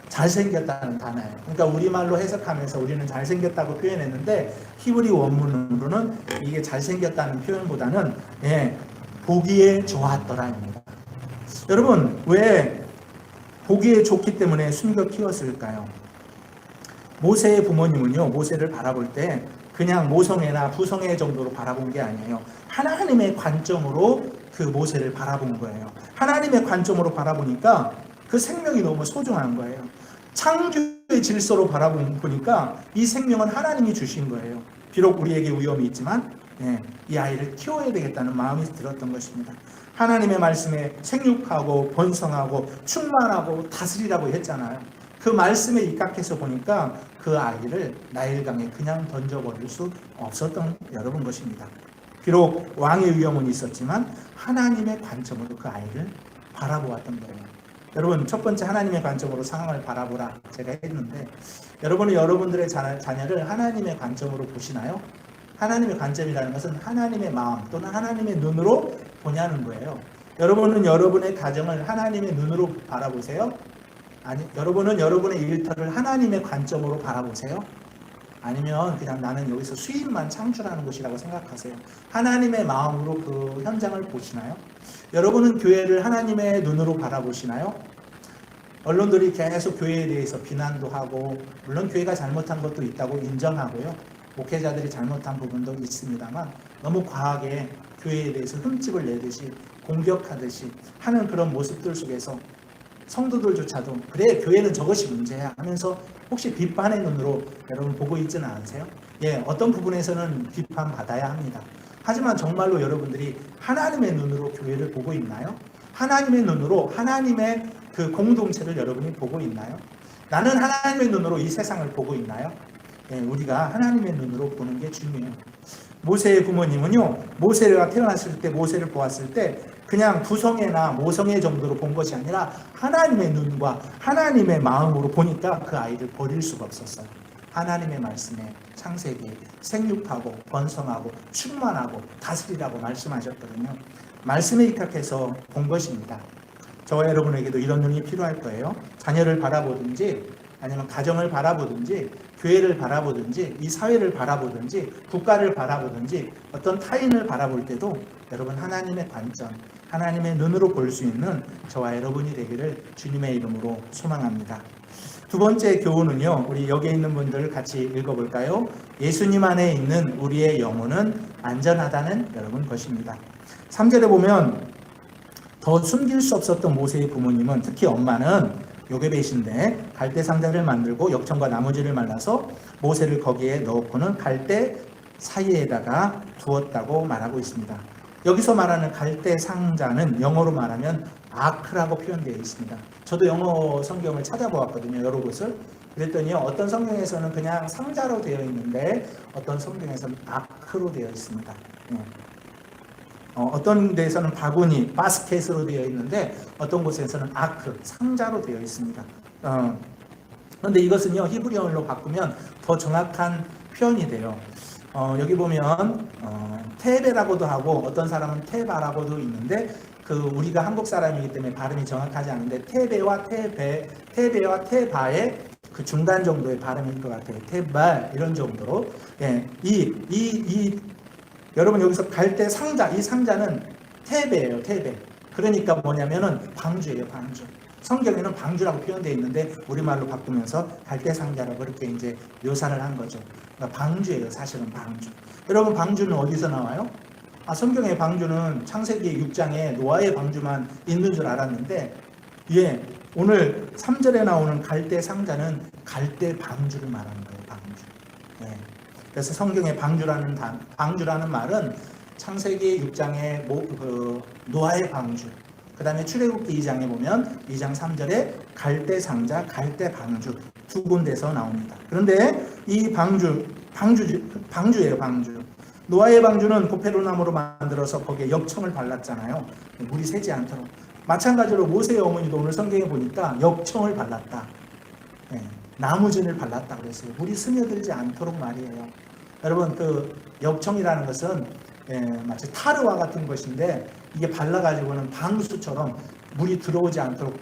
잘생겼다는 단어예요. 그러니까 우리말로 해석하면서 우리는 잘생겼다고 표현했는데 히브리 원문으로는 이게 잘생겼다는 표현보다는 보기에 좋았더라입니다. 여러분, 왜 보기에 좋기 때문에 숨겨 키웠을까요? 모세의 부모님은요, 모세를 바라볼 때 그냥 모성애나 부성애 정도로 바라본 게 아니에요. 하나님의 관점으로 그 모세를 바라본 거예요. 하나님의 관점으로 바라보니까 그 생명이 너무 소중한 거예요. 창조의 질서로 바라보니까 이 생명은 하나님이 주신 거예요. 비록 우리에게 위험이 있지만 이 아이를 키워야 되겠다는 마음이 들었던 것입니다. 하나님의 말씀에 생육하고 번성하고 충만하고 다스리라고 했잖아요. 그 말씀에 입각해서 보니까 그 아이를 나일강에 그냥 던져버릴 수 없었던 여러분 것입니다. 비록 왕의 위험은 있었지만 하나님의 관점으로 그 아이를 바라보았던 거예요. 여러분 첫 번째 하나님의 관점으로 상황을 바라보라 제가 했는데 여러분은 여러분들의 자녀를 하나님의 관점으로 보시나요? 하나님의 관점이라는 것은 하나님의 마음 또는 하나님의 눈으로 보냐는 거예요. 여러분은 여러분의 가정을 하나님의 눈으로 바라보세요? 아니, 여러분은 여러분의 일터를 하나님의 관점으로 바라보세요? 아니면 그냥 나는 여기서 수입만 창출하는 곳이라고 생각하세요? 하나님의 마음으로 그 현장을 보시나요? 여러분은 교회를 하나님의 눈으로 바라보시나요? 언론들이 계속 교회에 대해서 비난도 하고 물론 교회가 잘못한 것도 있다고 인정하고요. 목회자들이 잘못한 부분도 있습니다만 너무 과하게 교회에 대해서 흠집을 내듯이 공격하듯이 하는 그런 모습들 속에서 성도들조차도 그래 교회는 저것이 문제야 하면서 혹시 비판의 눈으로 여러분 보고 있지는 않으세요? 예, 어떤 부분에서는 비판받아야 합니다. 하지만 정말로 여러분들이 하나님의 눈으로 교회를 보고 있나요? 하나님의 눈으로 하나님의 그 공동체를 여러분이 보고 있나요? 나는 하나님의 눈으로 이 세상을 보고 있나요? 예, 우리가 하나님의 눈으로 보는 게 중요해요. 모세의 부모님은요, 모세가 태어났을 때 모세를 보았을 때 그냥 두성애나 모성애 정도로 본 것이 아니라 하나님의 눈과 하나님의 마음으로 보니까 그 아이를 버릴 수가 없었어요. 하나님의 말씀에 창세기에 생육하고 번성하고 충만하고 다스리라고 말씀하셨거든요. 말씀에 입각해서 본 것입니다. 저와 여러분에게도 이런 눈이 필요할 거예요. 자녀를 바라보든지 아니면 가정을 바라보든지 교회를 바라보든지 이 사회를 바라보든지 국가를 바라보든지 어떤 타인을 바라볼 때도 여러분 하나님의 관점, 하나님의 눈으로 볼 수 있는 저와 여러분이 되기를 주님의 이름으로 소망합니다. 두 번째 교훈은요, 우리 여기 있는 분들 같이 읽어볼까요? 예수님 안에 있는 우리의 영혼은 안전하다는 여러분 것입니다. 3절에 보면 더 숨길 수 없었던 모세의 부모님은 특히 엄마는 요게벳인데 갈대 상자를 만들고 역청과 나무지를 말라서 모세를 거기에 넣고는 갈대 사이에다가 두었다고 말하고 있습니다. 여기서 말하는 갈대 상자는 영어로 말하면 아크라고 표현되어 있습니다. 저도 영어 성경을 찾아보았거든요. 여러 곳을. 그랬더니 어떤 성경에서는 그냥 상자로 되어 있는데 어떤 성경에서는 아크로 되어 있습니다. 어떤 데에서는 바구니, 바스켓으로 되어 있는데 어떤 곳에서는 아크, 상자로 되어 있습니다. 그런데 이것은요 히브리어로 바꾸면 더 정확한 표현이 돼요. 여기 보면 테베라고도 하고 어떤 사람은 테바라고도 있는데 그 우리가 한국 사람이기 때문에 발음이 정확하지 않은데 테베와 테바의 그 중간 정도의 발음일 것 같아요. 테바 이런 정도로 예, 여러분 여기서 갈대 상자, 이 상자는 테베예요, 테베. 그러니까 뭐냐면은 방주예요, 방주. 성경에는 방주라고 표현되어 있는데 우리말로 바꾸면서 갈대 상자라고 이렇게 이제 묘사를 한 거죠. 그러니까 방주예요, 사실은 방주. 여러분 방주는 어디서 나와요? 성경의 방주는 창세기 6장에 노아의 방주만 있는 줄 알았는데 예, 오늘 3절에 나오는 갈대 상자는 갈대 방주를 말하는 거예요, 방주. 예. 그래서 성경의 방주라는 말은 창세기 6장의 노아의 방주, 그 다음에 출애굽기 2장에 보면 2장 3절에 갈대 상자, 갈대 방주 두 군데서 나옵니다. 그런데 이 방주예요, 방주. 노아의 방주는 보페로나무로 만들어서 거기에 역청을 발랐잖아요. 물이 새지 않도록. 마찬가지로 모세의 어머니도 오늘 성경에 보니까 역청을 발랐다. 네, 나무진을 발랐다 그랬어요. 물이 스며들지 않도록 말이에요. 여러분 그 역청이라는 것은 마치 타르와 같은 것인데 이게 발라가지고는 방수처럼 물이 들어오지 않도록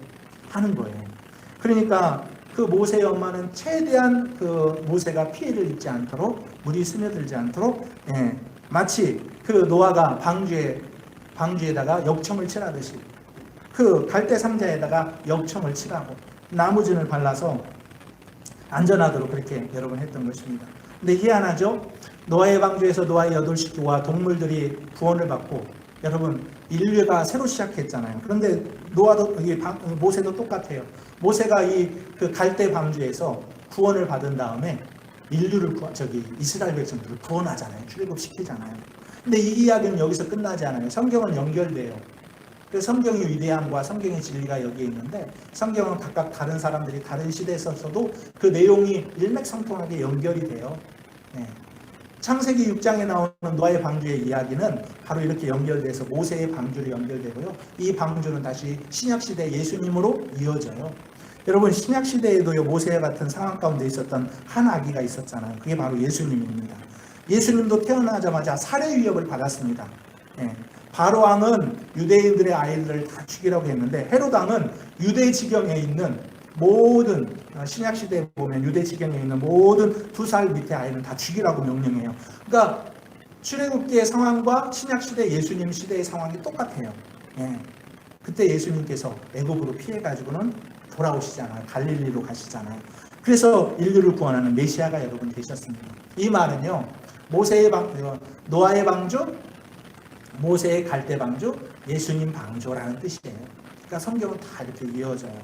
하는 거예요. 그러니까 그 모세의 엄마는 최대한 그 모세가 피해를 입지 않도록 물이 스며들지 않도록 마치 그 노아가 방주에다가 역청을 칠하듯이 그 갈대 상자에다가 역청을 칠하고 나무진을 발라서 안전하도록 그렇게 여러분 했던 것입니다. 근데 희한하죠? 노아의 방주에서 노아의 8식구와 동물들이 구원을 받고 여러분 인류가 새로 시작했잖아요. 그런데 모세도 똑같아요. 모세가 그 갈대 방주에서 구원을 받은 다음에 인류를 이스라엘 백성들을 구원하잖아요. 출애굽시키잖아요. 근데 이 이야기는 여기서 끝나지 않아요. 성경은 연결돼요. 그래서 성경의 위대함과 성경의 진리가 여기에 있는데 성경은 각각 다른 사람들이 다른 시대에 써서도 그 내용이 일맥상통하게 연결이 돼요. 네. 창세기 6장에 나오는 노아의 방주의 이야기는 바로 이렇게 연결돼서 모세의 방주로 연결되고요. 이 방주는 다시 신약시대 예수님으로 이어져요. 여러분, 신약시대에도요, 모세와 같은 상황 가운데 있었던 한 아기가 있었잖아요. 그게 바로 예수님입니다. 예수님도 태어나자마자 살해 위협을 받았습니다. 바로 왕은 유대인들의 아이들을 다 죽이라고 했는데, 헤롯 왕은 유대 지경에 있는 모든, 신약시대에 보면 유대 지경에 있는 모든 2살 밑에 아이는 다 죽이라고 명령해요. 그러니까 출애굽기의 상황과 신약시대 예수님 시대의 상황이 똑같아요. 그때 예수님께서 애굽으로 피해가지고는 돌아오시잖아요. 갈릴리로 가시잖아요. 그래서 인류를 구원하는 메시아가 여러분 되셨습니다. 이 말은요, 노아의 방주, 모세의 갈대 방주, 예수님 방주라는 뜻이에요. 그러니까 성경은 다 이렇게 이어져요.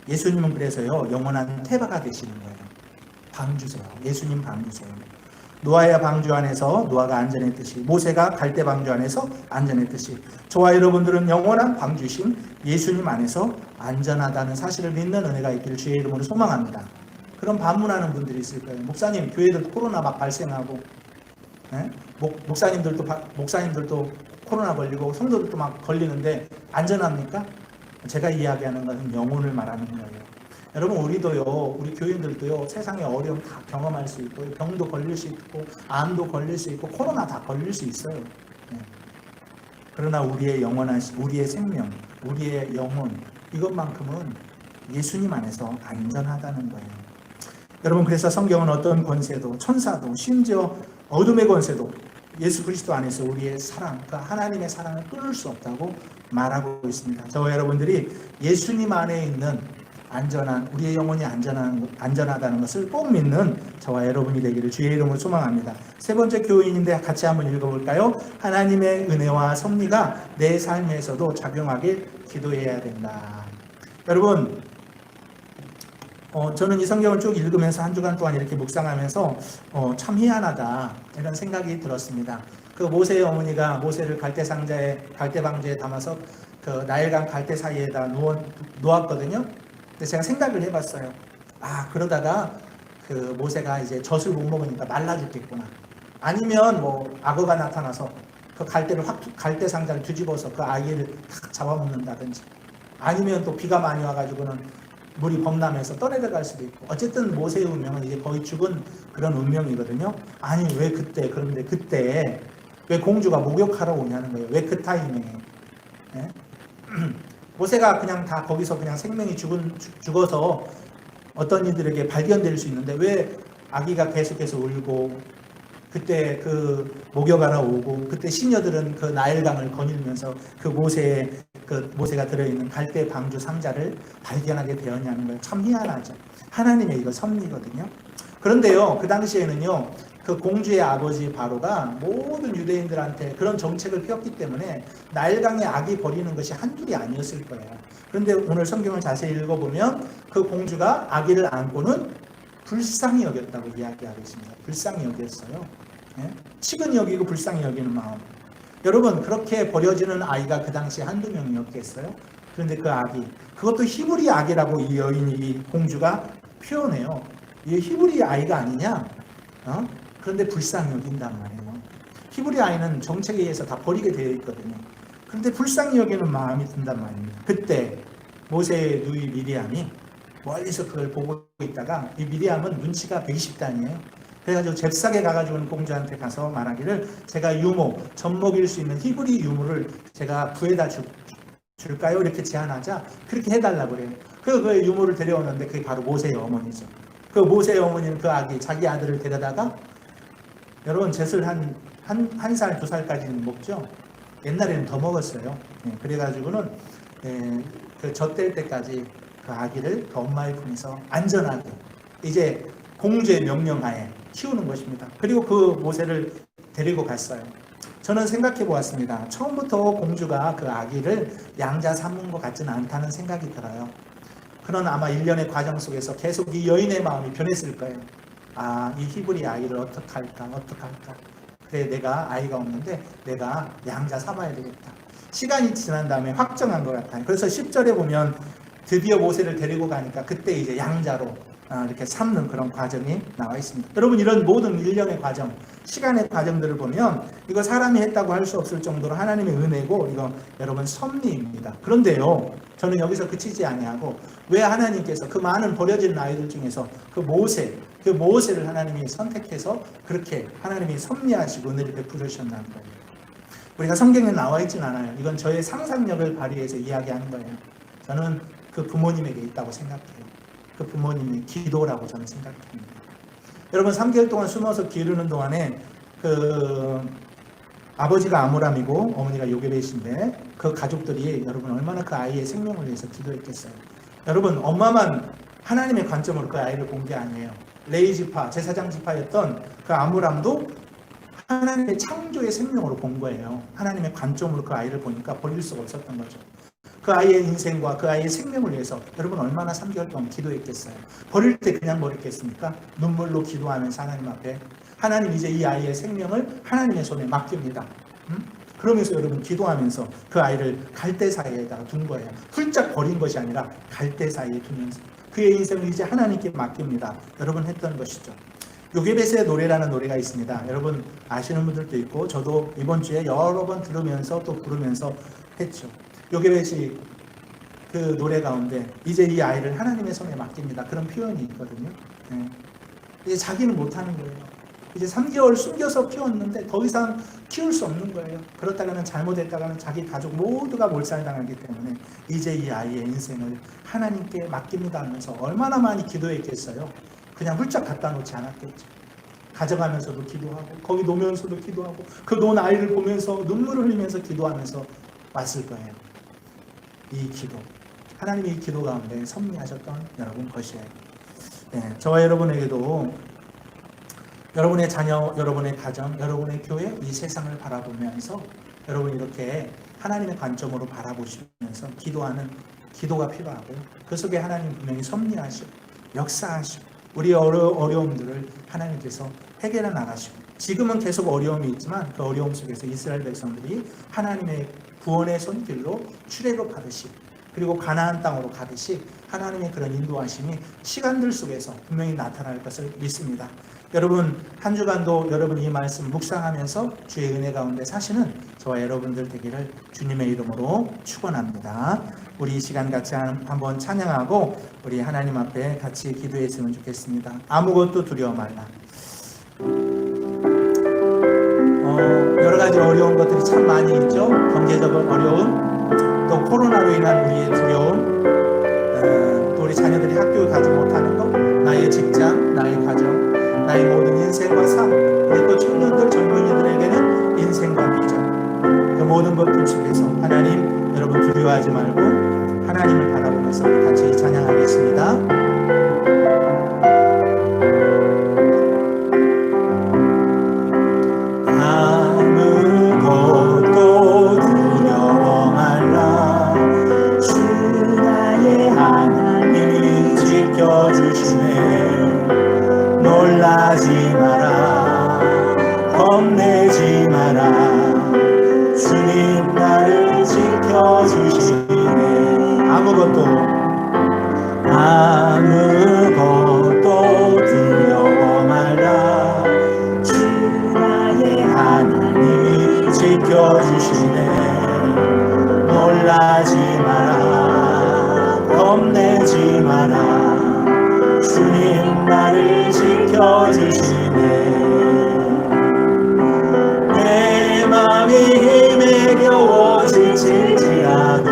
예수님은 그래서요, 영원한 태바가 되시는 거예요. 방주세요. 예수님 방주세요. 노아의 방주 안에서 노아가 안전했듯이, 모세가 갈대 방주 안에서 안전했듯이, 저와 여러분들은 영원한 방주신 예수님 안에서 안전하다는 사실을 믿는 은혜가 있기를 주의 이름으로 소망합니다. 그럼 반문하는 분들이 있을 거예요. 목사님, 교회들 코로나 막 발생하고, 목사님들도 코로나 걸리고 성도들도 막 걸리는데 안전합니까? 제가 이야기하는 것은 영혼을 말하는 거예요. 여러분, 우리도요, 우리 교인들도요, 세상의 어려움 다 경험할 수 있고, 병도 걸릴 수 있고, 암도 걸릴 수 있고, 코로나 다 걸릴 수 있어요. 그러나 우리의 영원한, 우리의 생명, 우리의 영혼, 이것만큼은 예수님 안에서 안전하다는 거예요. 여러분, 그래서 성경은 어떤 권세도, 천사도, 심지어 어둠의 권세도 예수 그리스도 안에서 우리의 사랑, 그 하나님의 사랑을 끊을 수 없다고 말하고 있습니다. 저와 여러분들이 예수님 안에 있는 안전한, 우리의 영혼이 안전하다는 것을 꼭 믿는 저와 여러분이 되기를 주의 이름으로 소망합니다. 세 번째 교인인데 같이 한번 읽어볼까요? 하나님의 은혜와 섭리가 내 삶에서도 작용하길 기도해야 된다. 여러분, 저는 이 성경을 쭉 읽으면서 한 주간 동안 이렇게 묵상하면서 참 희한하다 이런 생각이 들었습니다. 그 모세의 어머니가 모세를 갈대방주에 담아서 그 나일강 갈대 사이에다 놓았거든요. 근데 제가 생각을 해봤어요. 그러다가 그 모세가 이제 젖을 못 먹으니까 말라 죽겠구나. 아니면 뭐 악어가 나타나서 그 갈대 상자를 뒤집어서 그 아이를 탁 잡아먹는다든지, 아니면 또 비가 많이 와가지고는 물이 범람해서 떠내려갈 수도 있고, 어쨌든 모세의 운명은 이제 거의 죽은 그런 운명이거든요. 아니, 그런데 그때 왜 공주가 목욕하러 오냐는 거예요. 왜 그 타이밍에? 모세가 그냥 다 거기서 그냥 생명이 죽어서 어떤 이들에게 발견될 수 있는데, 왜 아기가 계속해서 울고, 그때 그 목욕하러 오고, 그때 시녀들은 그 나일강을 거닐면서 그 모세가 들어있는 갈대 방주 상자를 발견하게 되었냐는 거예요. 참 희한하죠. 하나님의 이거 섭리거든요. 그런데요, 그 당시에는요, 그 공주의 아버지 바로가 모든 유대인들한테 그런 정책을 펴기 때문에 나일강에 아기 버리는 것이 한둘이 아니었을 거예요. 그런데 오늘 성경을 자세히 읽어보면 그 공주가 아기를 안고는 불쌍히 여겼다고 이야기하고 있습니다. 불쌍히 여겼어요. 치근히 여기고 불쌍히 여기는 마음. 여러분, 그렇게 버려지는 아이가 그 당시에 한두 명이었겠어요? 그런데 그 아기, 그것도 히브리 아기라고 이 여인이, 이 공주가 표현해요. 이 히브리 아이가 아니냐? 그런데 불쌍히 여긴단 말이에요. 히브리 아이는 정책에 의해서 다 버리게 되어 있거든요. 그런데 불쌍히 여기는 마음이 든단 말입니다. 그때 모세의 누이 미리암이 멀리서 그걸 보고 있다가, 이 미리암은 눈치가 120단이에요. 그래가지고 잽싸게 가가지고는 공주한테 가서 말하기를, 제가 유모, 젖먹일 수 있는 히브리 유모를 제가 구해다 줄까요? 이렇게 제안하자 그렇게 해달라고 그래요. 그 유모를 데려오는데 그게 바로 모세의 어머니죠. 그 모세의 어머니는 그 아기, 자기 아들을 데려다가, 여러분, 젖을 한 살, 2살까지는 먹죠. 옛날에는 더 먹었어요. 그래가지고는 그 젖될 때까지 그 아기를 그 엄마의 품에서 안전하게 이제 공주의 명령하에 키우는 것입니다. 그리고 그 모세를 데리고 갔어요. 저는 생각해 보았습니다. 처음부터 공주가 그 아기를 양자 삼은 것 같지는 않다는 생각이 들어요. 그런 아마 일련의 과정 속에서 계속 이 여인의 마음이 변했을 거예요. 이 히브리 아이를 어떡할까. 그래, 내가 아이가 없는데 내가 양자 삼아야 되겠다. 시간이 지난 다음에 확정한 것 같아요. 그래서 10절에 보면 드디어 모세를 데리고 가니까 그때 이제 양자로 이렇게 삼는 그런 과정이 나와 있습니다. 여러분, 이런 모든 일련의 과정, 시간의 과정들을 보면 이거 사람이 했다고 할 수 없을 정도로 하나님의 은혜고, 이거 여러분 섭리입니다. 그런데요, 저는 여기서 그치지 아니하고, 왜 하나님께서 그 많은 버려진 아이들 중에서 그 모세를 하나님이 선택해서 그렇게 하나님이 섭리하시고 은혜를 베푸셨나는 거예요. 우리가 성경에 나와 있진 않아요. 이건 저의 상상력을 발휘해서 이야기하는 거예요. 저는 그 부모님에게 있다고 생각해요. 그 부모님의 기도라고 저는 생각합니다. 여러분, 3개월 동안 숨어서 기르는 동안에 그 아버지가 아므람이고 어머니가 요게벳인데, 그 가족들이 여러분 얼마나 그 아이의 생명을 위해서 기도했겠어요. 여러분, 엄마만 하나님의 관점으로 그 아이를 본 게 아니에요. 레위 지파, 제사장 지파였던 그 아므람도 하나님의 창조의 생명으로 본 거예요. 하나님의 관점으로 그 아이를 보니까 버릴 수가 없었던 거죠. 그 아이의 인생과 그 아이의 생명을 위해서 여러분 얼마나 3개월 동안 기도했겠어요. 버릴 때 그냥 버렸겠습니까? 눈물로 기도하면서 하나님 앞에, 하나님 이제 이 아이의 생명을 하나님의 손에 맡깁니다. 그러면서 여러분 기도하면서 그 아이를 갈대 사이에다가 둔 거예요. 훌쩍 버린 것이 아니라 갈대 사이에 두면서 그의 인생을 이제 하나님께 맡깁니다. 여러분 했던 것이죠. 요게벳의 노래라는 노래가 있습니다. 여러분 아시는 분들도 있고, 저도 이번 주에 여러 번 들으면서 또 부르면서 했죠. 요게벳이 그 노래 가운데 이제 이 아이를 하나님의 손에 맡깁니다, 그런 표현이 있거든요. 이제 자기는 못하는 거예요. 이제 3개월 숨겨서 키웠는데 더 이상 키울 수 없는 거예요. 그렇다가는 잘못했다가는 자기 가족 모두가 몰살당하기 때문에 이제 이 아이의 인생을 하나님께 맡깁니다 하면서 얼마나 많이 기도했겠어요. 그냥 훌쩍 갖다 놓지 않았겠죠. 가져가면서도 기도하고, 거기 놓으면서도 기도하고, 그 놓은 아이를 보면서 눈물을 흘리면서 기도하면서 왔을 거예요. 이 기도, 하나님이 이 기도 가운데 섭리하셨던 여러분 것이에요. 저와 여러분에게도 여러분의 자녀, 여러분의 가정, 여러분의 교회, 이 세상을 바라보면서 여러분 이렇게 하나님의 관점으로 바라보시면서 기도하는 기도가 필요하고요. 그 속에 하나님 분명히 섭리하시고 역사하시고 우리의 어려움들을 하나님께서 해결해 나가시고, 지금은 계속 어려움이 있지만 그 어려움 속에서 이스라엘 백성들이 하나님의 구원의 손길로 출애굽하듯이, 그리고 가나안 땅으로 가듯이 하나님의 그런 인도하심이 시간들 속에서 분명히 나타날 것을 믿습니다. 여러분 한 주간도 여러분 이 말씀 묵상하면서 주의 은혜 가운데 사시는 저와 여러분들 되기를 주님의 이름으로 축원합니다. 우리 이 시간 같이 한번 찬양하고 우리 하나님 앞에 같이 기도했으면 좋겠습니다. 아무것도 두려워 말라. 여러 가지 어려운 것들이 참 많이 있죠. 경제적 어려움, 또 코로나로 인한 우리의 두려움, 또 우리 자녀들이 학교에 가지 못하는 것, 나의 직장, 나의 가정, 나의 모든 인생과 삶, 우리 또 청년들, 젊은이들에게는 인생과 비전, 그 모든 것들 속에서 하나님, 여러분 두려워하지 말고 하나님을 바라보면서 같이 찬양하겠습니다. 놀라지 마라, 겁내지 마라, 주님 나를 지켜주시네. 아무것도 두려워 말라, 주 나의 하나님이 지켜주시네. 놀라지 마라, 겁내지 마라, 주님 나를 지켜주시네. 내 맘이 힘에 겨워 지칠지라도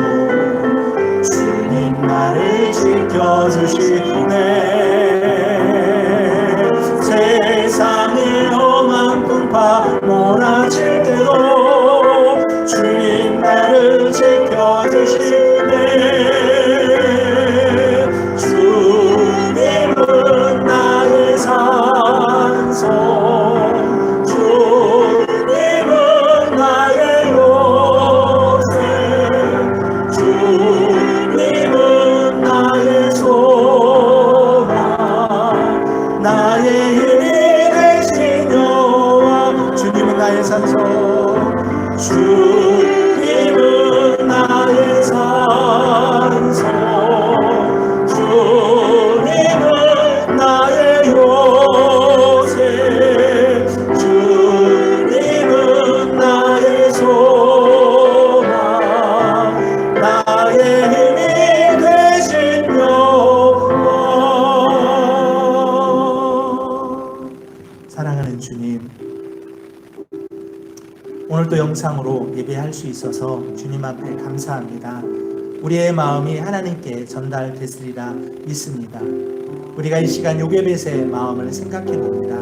주님 나를 지켜주시네. 세상의 험한 풍파 몰아칠 때도 주님 나를 지켜주시네. 나의 산소, 주님은 나의 요새, 주님은 나의 소망, 나의 힘이 되신 여호와, 주님은 나의 산소, 주님은 나의 산소. 영상으로 예배할 수 있어서 주님 앞에 감사합니다. 우리의 마음이 하나님께 전달됐으리라 믿습니다. 우리가 이 시간 요게벳의 마음을 생각해 봅니다.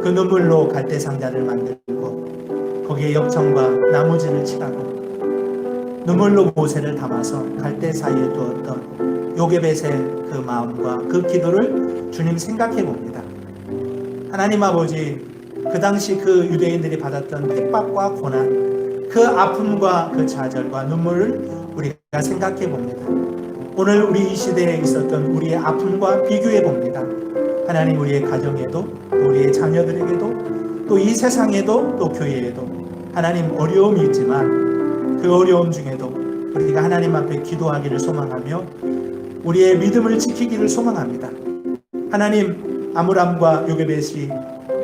그 눈물로 갈대 상자를 만들고 거기에 역청과 나무진을 칠하고 눈물로 모세를 담아서 갈대 사이에 두었던 요게벳의 그 마음과 그 기도를 주님 생각해 봅니다. 하나님 아버지, 그 당시 그 유대인들이 받았던 핍박과 고난, 그 아픔과 그 좌절과 눈물을 우리가 생각해 봅니다. 오늘 우리 이 시대에 있었던 우리의 아픔과 비교해 봅니다. 하나님, 우리의 가정에도, 우리의 자녀들에게도, 또 이 세상에도, 또 교회에도 하나님 어려움이 있지만 그 어려움 중에도 우리가 하나님 앞에 기도하기를 소망하며 우리의 믿음을 지키기를 소망합니다. 하나님, 아므람과 요게벳이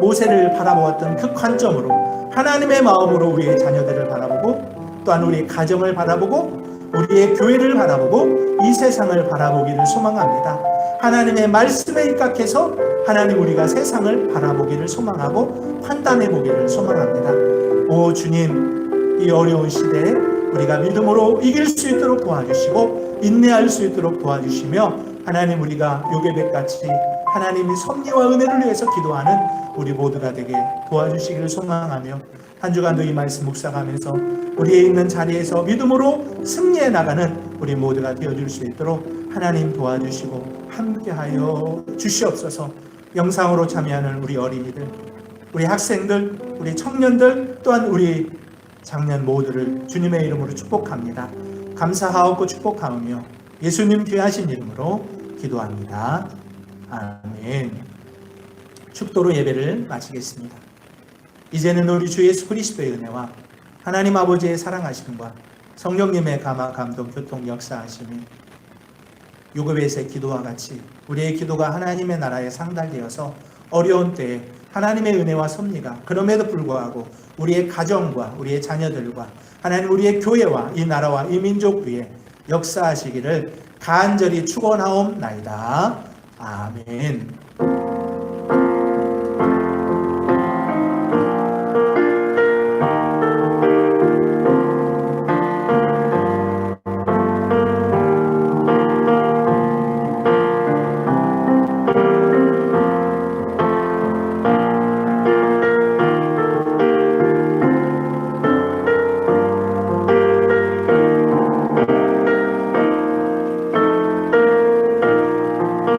모세를 바라보았던 그 관점으로 하나님의 마음으로 우리의 자녀들을 바라보고 또한 우리의 가정을 바라보고 우리의 교회를 바라보고 이 세상을 바라보기를 소망합니다. 하나님의 말씀에 입각해서 하나님, 우리가 세상을 바라보기를 소망하고 판단해 보기를 소망합니다. 오 주님, 이 어려운 시대에 우리가 믿음으로 이길 수 있도록 도와주시고 인내할 수 있도록 도와주시며 하나님, 우리가 요게벳같이 하나님의 섭리와 은혜를 위해서 기도하는 우리 모두가 되게 도와주시기를 소망하며 한 주간도 이 말씀 묵상하면서 우리의 있는 자리에서 믿음으로 승리해 나가는 우리 모두가 되어줄 수 있도록 하나님 도와주시고 함께하여 주시옵소서. 영상으로 참여하는 우리 어린이들, 우리 학생들, 우리 청년들, 또한 우리 장년 모두를 주님의 이름으로 축복합니다. 감사하옵고 축복하오며 예수님 귀하신 이름으로 기도합니다. 아멘. 축도로 예배를 마치겠습니다. 이제는 우리 주 예수 그리스도의 은혜와 하나님 아버지의 사랑하심과 성령님의 감화, 감동, 교통, 역사하심이 요게벳의 기도와 같이 우리의 기도가 하나님의 나라에 상달되어서 어려운 때에 하나님의 은혜와 섭리가 그럼에도 불구하고 우리의 가정과 우리의 자녀들과 하나님 우리의 교회와 이 나라와 이 민족 위에 역사하시기를 간절히 축원하옵나이다. 아멘.